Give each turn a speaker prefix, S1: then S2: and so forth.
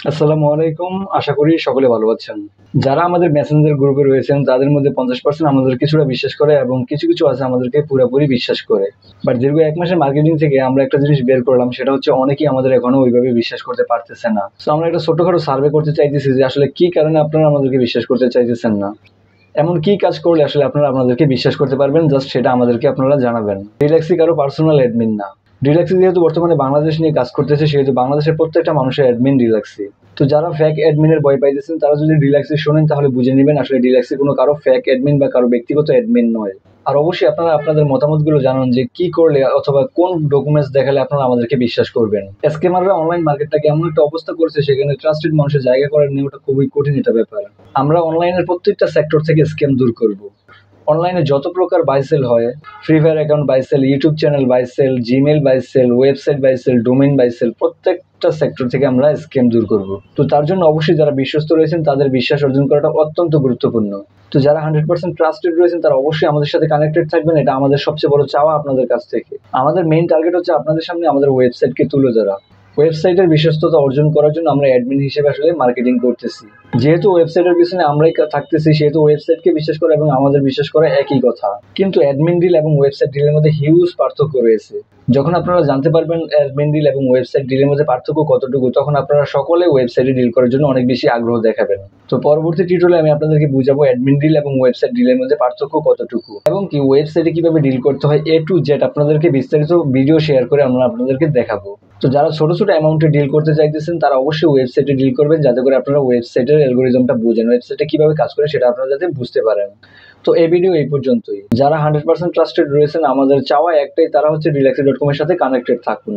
S1: আসসালামু আলাইকুম। আশা করি সকলে ভালো আছেন। যারা আমাদের মেসেঞ্জার গ্রুপে রয়েছেন তাদের মধ্যে 50% আমাদের কিছুটা বিশ্বাস করে এবং কিছু আছে আমাদেরকে পুরাপুরি বিশ্বাস করে। বাট দীর্ঘ ১ মাসের মার্কেটিং থেকে আমরা একটা জিনিস বের করলাম, সেটা হচ্ছে অনেকেই আমাদের এখনো ওইভাবে বিশ্বাস করতে পারতেছে না। সো আমরা একটা ছোটখাটো সার্ভে করতে চাইতেছি যে আসলে কি কারণে আপনারা আমাদেরকে বিশ্বাস করতে চাইতেছেন না? এমন কি কাজ করলে আসলে আপনারা আপনাদেরকে বিশ্বাস করতে পারবেন, জাস্ট সেটা আমাদেরকে আপনারা জানাবেন। রিল্যাক্সি কারো পার্সোনাল অ্যাডমিন না। রিল্যাক্সি যেহেতু বর্তমানে বাংলাদেশ নিয়ে কাজ করতেছে, সেহেতু বাংলাদেশের প্রত্যেকটা মানুষের অ্যাডমিন রিল্যাক্সি। তো যারা ফেক অ্যাডমিনের ভয় পাইতেছেন তারা যদি রিল্যাক্সি শোনেন তাহলে বুঝে নেবেন আসলে রিল্যাক্সি কোনো কারো ফেক অ্যাডমিন বা কারো ব্যক্তিগত অ্যাডমিন নয়। আর অবশ্যই আপনারা আপনাদের মতামতগুলো জানান যে কি করলে অথবা কোন ডকুমেন্টস দেখালে আপনারা আমাদেরকে বিশ্বাস করবেন। স্ক্যামাররা অনলাইন মার্কেটটাকে এমন একটা অবস্থা করেছে, সেখানে ট্রাস্টেড মানুষের জায়গা করে নেওয়াটা খুবই কঠিন একটা ব্যাপার। আমরা অনলাইনের প্রত্যেকটা সেক্টর থেকে স্ক্যাম দূর করব। অনলাইনে যত প্রকার বাই সেল হয়, free fire account buy sell, YouTube channel buy sell, Gmail buy sell, website buy sell, domain buy sell, প্রত্যেকটা সেক্টর থেকে আমরা স্ক্যাম দূর করব। তো তার জন্য অবশ্যই যারা বিশ্বস্ত রয়েছেন তাদের বিশ্বাস অর্জন করাটা অত্যন্ত গুরুত্বপূর্ণ। তো যারা 100% ট্রাস্টেড রয়েছেন তারা অবশ্যই আমাদের সাথে কানেক্টেড থাকবেন, এটা আমাদের সবচেয়ে বড় চাওয়া আপনাদের কাছ থেকে। আমাদের মেইন টার্গেট হচ্ছে আপনাদের সামনে আমাদের ওয়েবসাইটকে তুলে ধরা। ওয়েবসাইটের বিশ্বস্ততা অর্জন করার জন্য আমরা অ্যাডমিন হিসেবে আসলে মার্কেটিং করতেছি। যেহেতু ওয়েবসাইটের পিছনে আমরাই থাকতেছি, সেহেতু ওয়েবসাইটকে বিশ্বাস করা এবং আমাদের বিশ্বাস করা একই কথা। কিন্তু অ্যাডমিন ডিল এবং ওয়েবসাইট ডিলের মধ্যে হিউজ পার্থক্য রয়েছে। যখন আপনারা জানতে পারবেন অ্যাডমিন ডিল এবং ওয়েবসাইট ডিলের মধ্যে পার্থক্য কতটুকু, তখন আপনারা সকলে ওয়েবসাইটে ডিল করার জন্য অনেক বেশি আগ্রহ দেখাবেন। তো পরবর্তী টিউটোরিয়ালে আমি আপনাদেরকে বুঝাবো অ্যাডমিন ডিল এবং ওয়েবসাইট ডিলের মধ্যে পার্থক্য কতটুকু এবং কি ওয়েবসাইটে কিভাবে ডিল করতে হয়, এ টু জেড আপনাদেরকে বিস্তারিত ভিডিও শেয়ার করে আমরা আপনাদেরকে দেখাবো। তো যারা ছোট অ্যামাউন্টে ডিল করতে চাইতেছেন তারা অবশ্যই ওয়েবসাইটে ডিল করবেন, যাতে করে আপনারা ওয়েবসাইটের অ্যালগরিদমটা বুঝেন, ওয়েবসাইটে কিভাবে কাজ করে সেটা আপনারা যাতে বুঝতে পারেন। তো এই ভিডিও এই পর্যন্তই। যারা 100% ট্রাস্টেড রয়েছেন, আমাদের চাওয়া একটাই, তারা হচ্ছে রিল্যাক্সি.com এর সাথে কানেক্টেড থাকুন।